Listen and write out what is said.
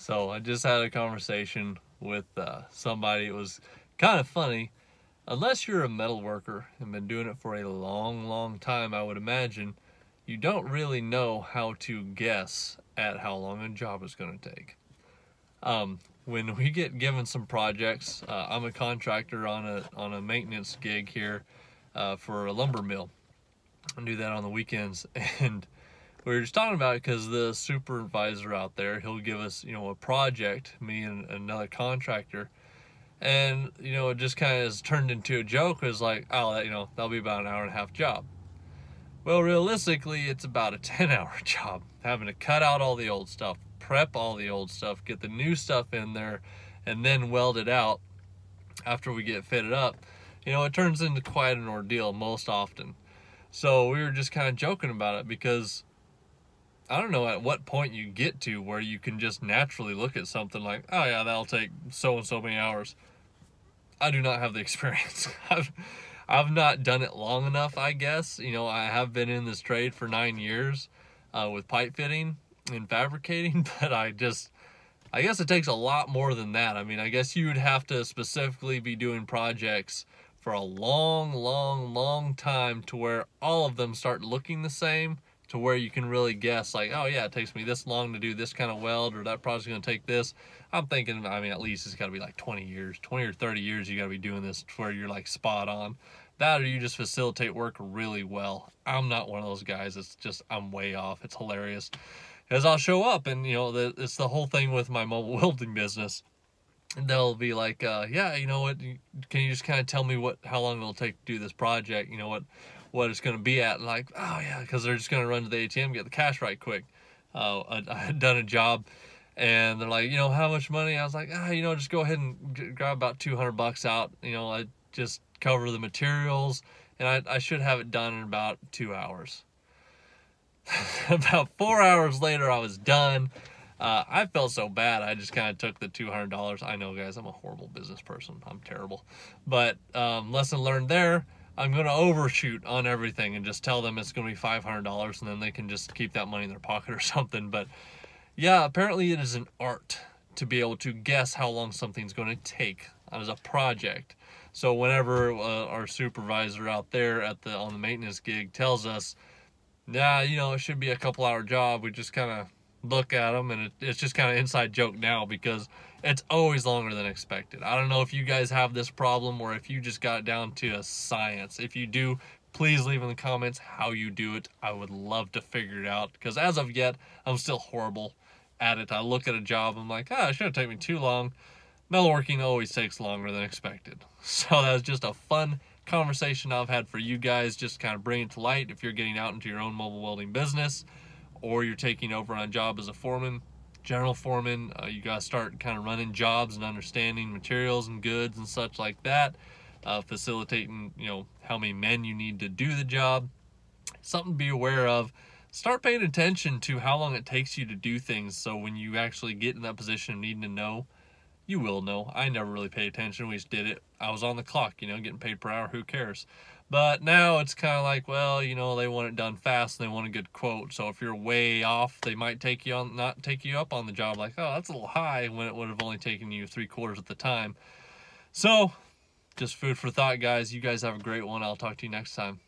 So I just had a conversation with somebody. It was kind of funny. Unless you're a metal worker and been doing it for a long time, I would imagine you don't really know how to guess at how long a job is going to take. When we get given some projects, I'm a contractor on a maintenance gig here for a lumber mill. I do that on the weekends, and we were just talking about it because the supervisor out there, he'll give us, a project, me and another contractor, and, it just kind of has turned into a joke. It was like, oh, that'll be about an hour and a half job. Well, realistically, it's about a 10-hour job, having to cut out all the old stuff, prep all the old stuff, get the new stuff in there, and then weld it out after we get fitted up. It turns into quite an ordeal most often. So we were just kind of joking about it because I don't know at what point you get to where you can just naturally look at something like, oh yeah, that'll take so and so many hours. I do not have the experience. I've not done it long enough, I guess. I have been in this trade for 9 years with pipe fitting and fabricating, but I guess it takes a lot more than that. I mean, I guess you would have to specifically be doing projects for a long time to where all of them start looking the same, to where you can really guess, like, oh yeah, it takes me this long to do this kind of weld, or that project's going to take this. I'm thinking, at least it's got to be like 20 or 30 years you got to be doing this to where you're like spot on. That, or you just facilitate work really well. I'm not one of those guys. It's just, I'm way off. It's hilarious. Because I'll show up and, it's the whole thing with my mobile welding business. And they'll be like, yeah, what, can you just kind of tell me how long it'll take to do this project? What it's going to be at. And like, oh yeah, because they're just going to run to the ATM, get the cash right quick. I had done a job and they're like, how much money? I was like, just go ahead and grab about $200 out. I just cover the materials and I should have it done in about 2 hours. About 4 hours later, I was done. I felt so bad. I just kind of took the $200. I know, guys, I'm a horrible business person. I'm terrible. But lesson learned there. I'm going to overshoot on everything and just tell them it's going to be $500, and then they can just keep that money in their pocket or something. But yeah, apparently it is an art to be able to guess how long something's going to take as a project. So whenever our supervisor out there on the maintenance gig tells us, yeah, it should be a couple-hour job, we just kind of look at them, and it's just kind of inside joke now because it's always longer than expected. I don't know if you guys have this problem or if you just got it down to a science. If you do, please leave in the comments how you do it. I would love to figure it out because as of yet, I'm still horrible at it. I look at a job, I'm like, it shouldn't take me too long. Metalworking always takes longer than expected. So that was just a fun conversation I've had for you guys, just kind of bring it to light if you're getting out into your own mobile welding business or you're taking over on a job as a foreman, general foreman. You got to start kind of running jobs and understanding materials and goods and such like that, facilitating, how many men you need to do the job. Something to be aware of. Start paying attention to how long it takes you to do things, so when you actually get in that position of needing to know, you will know. I never really paid attention. We just did it. I was on the clock, getting paid per hour. Who cares? But now it's kind of like, well, they want it done fast and they want a good quote. So if you're way off, they might not take you up on the job. Like, oh, that's a little high when it would have only taken you 3/4 of the time. So just food for thought, guys. You guys have a great one. I'll talk to you next time.